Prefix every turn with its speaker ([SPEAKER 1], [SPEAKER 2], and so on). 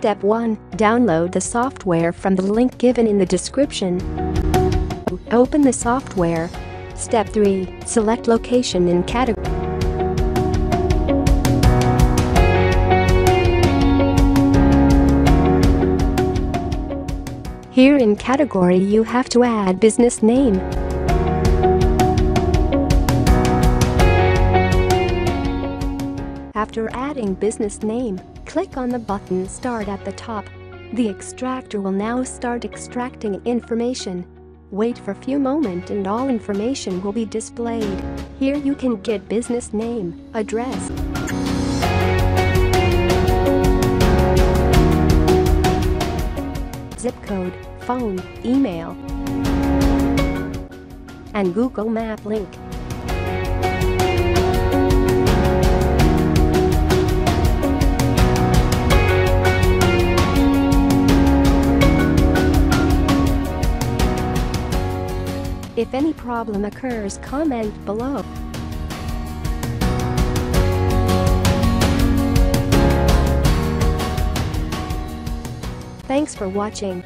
[SPEAKER 1] Step 1. Download the software from the link given in the description. Open the software. Step 3. Select location in category. Here in category you have to add business name. After adding business name, click on the button Start at the top. The extractor will now start extracting information. Wait for a few moments and all information will be displayed. Here you can get business name, address, zip code, phone, email, and Google Map link. If any problem occurs, comment below. Thanks for watching.